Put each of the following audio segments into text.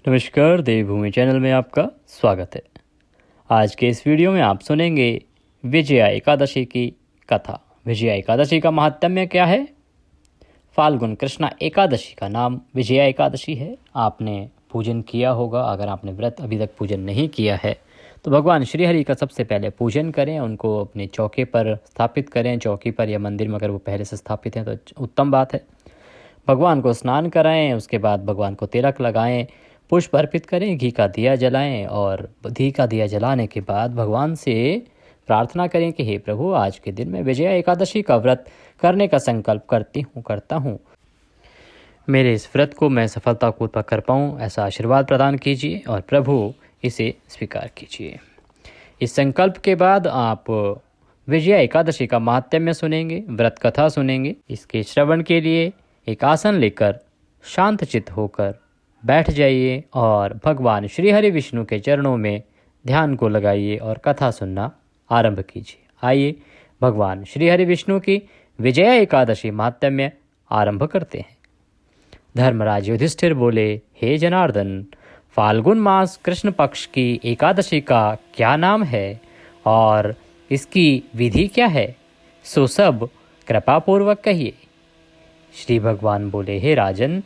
नमस्कार, देवभूमि चैनल में आपका स्वागत है। आज के इस वीडियो में आप सुनेंगे विजया एकादशी की कथा। विजया एकादशी का महात्म्य क्या है? फाल्गुन कृष्णा एकादशी का नाम विजया एकादशी है। आपने पूजन किया होगा। अगर आपने व्रत अभी तक पूजन नहीं किया है तो भगवान श्री हरि का सबसे पहले पूजन करें, उनको अपने चौके पर स्थापित करें। चौकी पर या मंदिर में अगर वो पहले से स्थापित हैं तो उत्तम बात है। भगवान को स्नान कराएं, उसके बाद भगवान को तिलक लगाएं, पुष्प अर्पित करें, घी का दिया जलाएं और घी का दिया जलाने के बाद भगवान से प्रार्थना करें कि हे प्रभु, आज के दिन मैं विजया एकादशी का व्रत करने का संकल्प करता हूँ। मेरे इस व्रत को मैं सफलतापूर्वक कर पाऊँ, ऐसा आशीर्वाद प्रदान कीजिए और प्रभु इसे स्वीकार कीजिए। इस संकल्प के बाद आप विजया एकादशी का महात्म्य सुनेंगे, व्रत कथा सुनेंगे। इसके श्रवण के लिए एक आसन लेकर शांतचित्त होकर बैठ जाइए और भगवान श्री हरि विष्णु के चरणों में ध्यान को लगाइए और कथा सुनना आरंभ कीजिए। आइए भगवान श्री हरि विष्णु की विजया एकादशी महात्म्य आरंभ करते हैं। धर्मराज युधिष्ठिर बोले, हे जनार्दन, फाल्गुन मास कृष्ण पक्ष की एकादशी का क्या नाम है और इसकी विधि क्या है, सो सब कृपा पूर्वक कहिए। श्री भगवान बोले, हे राजन,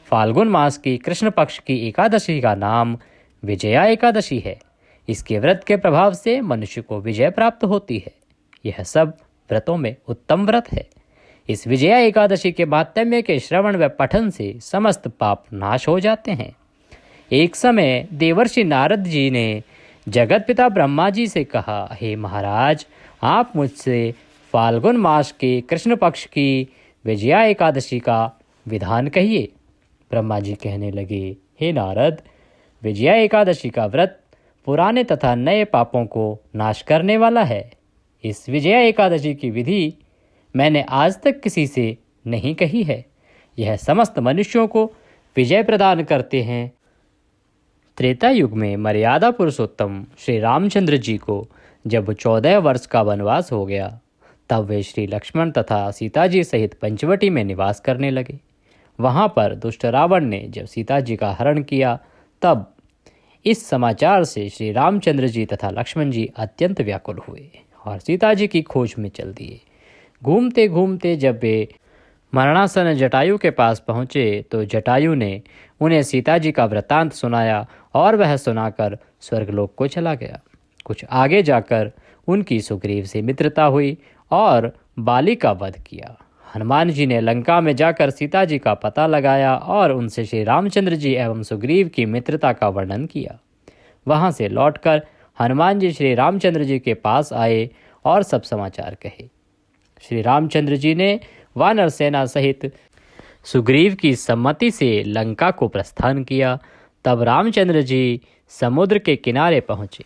फाल्गुन मास की कृष्ण पक्ष की एकादशी का नाम विजया एकादशी है। इसके व्रत के प्रभाव से मनुष्य को विजय प्राप्त होती है। यह सब व्रतों में उत्तम व्रत है। इस विजया एकादशी के महात्म्य के श्रवण व पठन से समस्त पाप नाश हो जाते हैं। एक समय देवर्षि नारद जी ने जगत पिता ब्रह्मा जी से कहा, हे महाराज, आप मुझसे फाल्गुन मास के कृष्ण पक्ष की विजया एकादशी का विधान कहिए। ब्रह्मा जी कहने लगे, हे नारद, विजया एकादशी का व्रत पुराने तथा नए पापों को नाश करने वाला है। इस विजया एकादशी की विधि मैंने आज तक किसी से नहीं कही है। यह समस्त मनुष्यों को विजय प्रदान करते हैं। त्रेता युग में मर्यादा पुरुषोत्तम श्री रामचंद्र जी को जब 14 वर्ष का वनवास हो गया, तब वे श्री लक्ष्मण तथा सीता जी सहित पंचवटी में निवास करने लगे। वहाँ पर दुष्ट रावण ने जब सीता जी का हरण किया, तब इस समाचार से श्री रामचंद्र जी तथा लक्ष्मण जी अत्यंत व्याकुल हुए और सीता जी की खोज में चल दिए। घूमते घूमते जब वे मरणासन जटायु के पास पहुँचे तो जटायु ने उन्हें सीता जी का वृत्तांत सुनाया और वह सुनाकर स्वर्गलोक को चला गया। कुछ आगे जाकर उनकी सुग्रीव से मित्रता हुई और बाली का वध किया। हनुमान जी ने लंका में जाकर सीता जी का पता लगाया और उनसे श्री रामचंद्र जी एवं सुग्रीव की मित्रता का वर्णन किया। वहां से लौटकर हनुमान जी श्री रामचंद्र जी के पास आए और सब समाचार कहे। श्री रामचंद्र जी ने वानर सेना सहित सुग्रीव की सम्मति से लंका को प्रस्थान किया। तब रामचंद्र जी समुद्र के किनारे पहुँचे।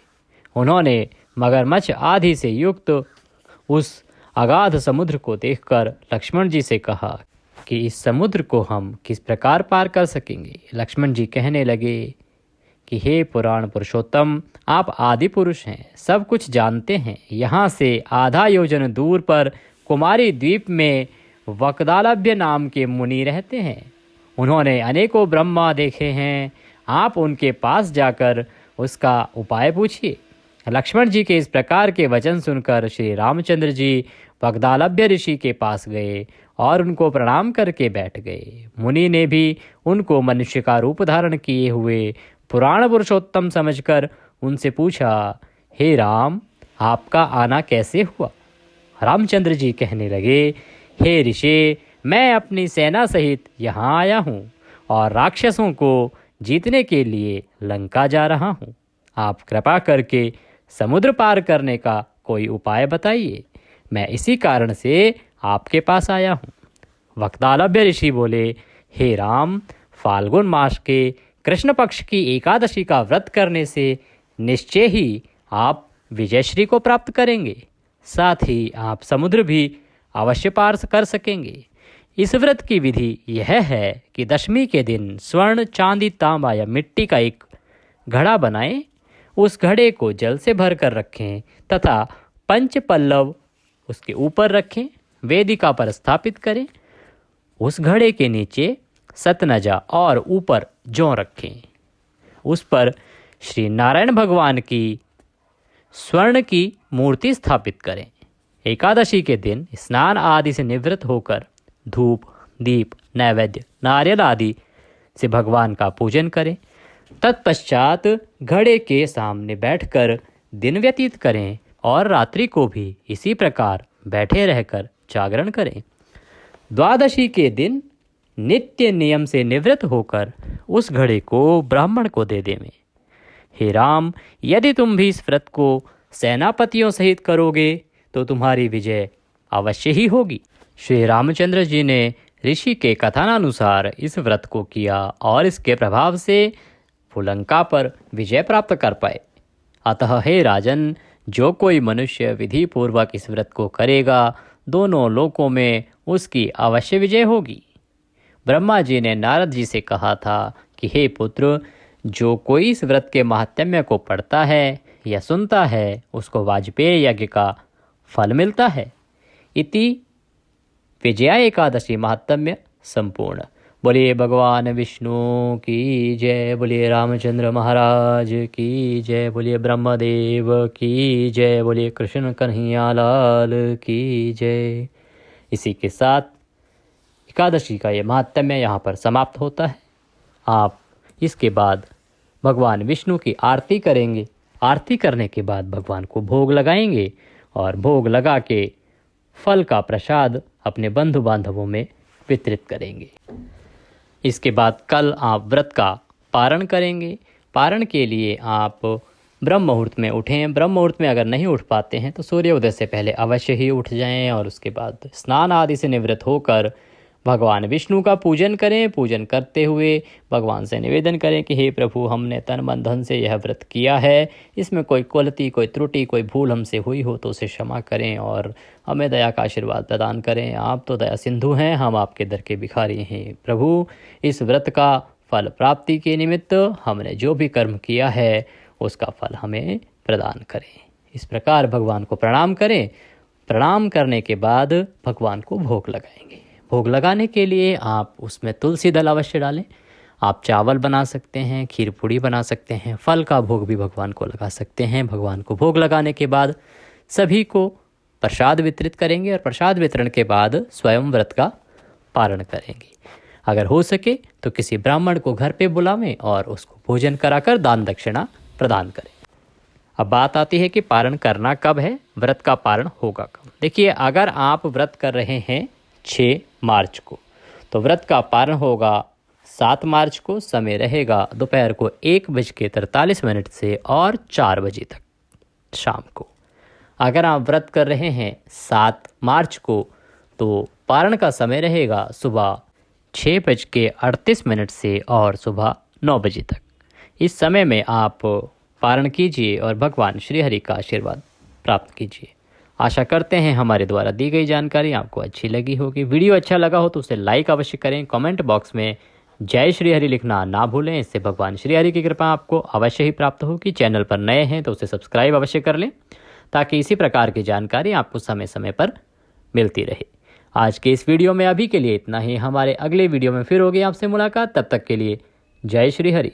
उन्होंने मगरमच्छ आदि से युक्त उस अगाध समुद्र को देखकर लक्ष्मण जी से कहा कि इस समुद्र को हम किस प्रकार पार कर सकेंगे। लक्ष्मण जी कहने लगे कि हे पुराण पुरुषोत्तम, आप आदि पुरुष हैं, सब कुछ जानते हैं। यहाँ से आधा योजन दूर पर कुमारी द्वीप में वक्दालभ्य नाम के मुनि रहते हैं। उन्होंने अनेकों ब्रह्मा देखे हैं। आप उनके पास जाकर उसका उपाय पूछिए। लक्ष्मण जी के इस प्रकार के वचन सुनकर श्री रामचंद्र जी वक्दालभ्य ऋषि के पास गए और उनको प्रणाम करके बैठ गए। मुनि ने भी उनको मनुष्य का रूप धारण किए हुए पुराण पुरुषोत्तम समझकर उनसे पूछा, हे राम, आपका आना कैसे हुआ? रामचंद्र जी कहने लगे, हे ऋषि, मैं अपनी सेना सहित यहाँ आया हूँ और राक्षसों को जीतने के लिए लंका जा रहा हूँ। आप कृपा करके समुद्र पार करने का कोई उपाय बताइए। मैं इसी कारण से आपके पास आया हूँ। वक्दालभ्य ऋषि बोले, हे राम, फाल्गुन मास के कृष्ण पक्ष की एकादशी का व्रत करने से निश्चय ही आप विजयश्री को प्राप्त करेंगे। साथ ही आप समुद्र भी अवश्य पार कर सकेंगे। इस व्रत की विधि यह है कि दशमी के दिन स्वर्ण, चांदी, तांबा या मिट्टी का एक घड़ा बनाएं। उस घड़े को जल से भर कर रखें तथा पंच पल्लव उसके ऊपर रखें। वेदिका पर स्थापित करें। उस घड़े के नीचे सतनजा और ऊपर जौ रखें। उस पर श्री नारायण भगवान की स्वर्ण की मूर्ति स्थापित करें। एकादशी के दिन स्नान आदि से निवृत्त होकर धूप, दीप, नैवेद्य, नारियल आदि से भगवान का पूजन करें। तत्पश्चात घड़े के सामने बैठकर दिन व्यतीत करें और रात्रि को भी इसी प्रकार बैठे रहकर जागरण करें। द्वादशी के दिन नित्य नियम से निवृत्त होकर उस घड़े को ब्राह्मण को दे देवें। हे राम, यदि तुम भी इस व्रत को सेनापतियों सहित करोगे तो तुम्हारी विजय अवश्य ही होगी। श्री रामचंद्र जी ने ऋषि के कथनानुसार इस व्रत को किया और इसके प्रभाव से वो लंका पर विजय प्राप्त कर पाए। अतः हे राजन, जो कोई मनुष्य विधि पूर्वक इस व्रत को करेगा, दोनों लोकों में उसकी अवश्य विजय होगी। ब्रह्मा जी ने नारद जी से कहा था कि हे पुत्र, जो कोई इस व्रत के महात्म्य को पढ़ता है या सुनता है, उसको वाजपेय यज्ञ का फल मिलता है। इति विजया एकादशी महात्म्य संपूर्ण। बोलिए भगवान विष्णु की जय, बोलिए रामचंद्र महाराज की जय, बोलिए ब्रह्मदेव की जय, बोलिए कृष्ण कन्हैया लाल की जय। इसी के साथ एकादशी का ये महात्म्य यहाँ पर समाप्त होता है। आप इसके बाद भगवान विष्णु की आरती करेंगे। आरती करने के बाद भगवान को भोग लगाएंगे और भोग लगा के फल का प्रसाद अपने बंधु बांधवों में वितरित करेंगे। इसके बाद कल आप व्रत का पारण करेंगे। पारण के लिए आप ब्रह्म मुहूर्त में उठें। ब्रह्म मुहूर्त में अगर नहीं उठ पाते हैं तो सूर्योदय से पहले अवश्य ही उठ जाएं और उसके बाद स्नान आदि से निवृत्त होकर भगवान विष्णु का पूजन करें। पूजन करते हुए भगवान से निवेदन करें कि हे प्रभु, हमने तन मन धन से यह व्रत किया है, इसमें कोई गलती, कोई त्रुटि, कोई भूल हमसे हुई हो तो उसे क्षमा करें और हमें दया का आशीर्वाद प्रदान करें। आप तो दया सिंधु हैं, हम आपके दर के भिखारी हैं। प्रभु, इस व्रत का फल प्राप्ति के निमित्त हमने जो भी कर्म किया है उसका फल हमें प्रदान करें। इस प्रकार भगवान को प्रणाम करें। प्रणाम करने के बाद भगवान को भोग लगाएंगे। भोग लगाने के लिए आप उसमें तुलसी दल अवश्य डालें। आप चावल बना सकते हैं, खीर पूड़ी बना सकते हैं, फल का भोग भी भगवान को लगा सकते हैं। भगवान को भोग लगाने के बाद सभी को प्रसाद वितरित करेंगे और प्रसाद वितरण के बाद स्वयं व्रत का पारण करेंगे। अगर हो सके तो किसी ब्राह्मण को घर पे बुलावें और उसको भोजन कराकर दान दक्षिणा प्रदान करें। अब बात आती है कि पारण करना कब है, व्रत का पारण होगा कब। देखिए, अगर आप व्रत कर रहे हैं 6 मार्च को तो व्रत का पारण होगा 7 मार्च को। समय रहेगा दोपहर को 1:43 से और 4 बजे तक शाम को। अगर आप व्रत कर रहे हैं 7 मार्च को तो पारण का समय रहेगा सुबह 6:38 से और सुबह 9 बजे तक। इस समय में आप पारण कीजिए और भगवान श्री हरि का आशीर्वाद प्राप्त कीजिए। आशा करते हैं हमारे द्वारा दी गई जानकारी आपको अच्छी लगी होगी। वीडियो अच्छा लगा हो तो उसे लाइक अवश्य करें। कमेंट बॉक्स में जय श्री हरि लिखना ना भूलें, इससे भगवान श्री हरि की कृपा आपको अवश्य ही प्राप्त होगी। चैनल पर नए हैं तो उसे सब्सक्राइब अवश्य कर लें ताकि इसी प्रकार की जानकारी आपको समय समय पर मिलती रहे। आज के इस वीडियो में अभी के लिए इतना ही। हमारे अगले वीडियो में फिर होगी आपसे मुलाकात। तब तक के लिए जय श्री हरि।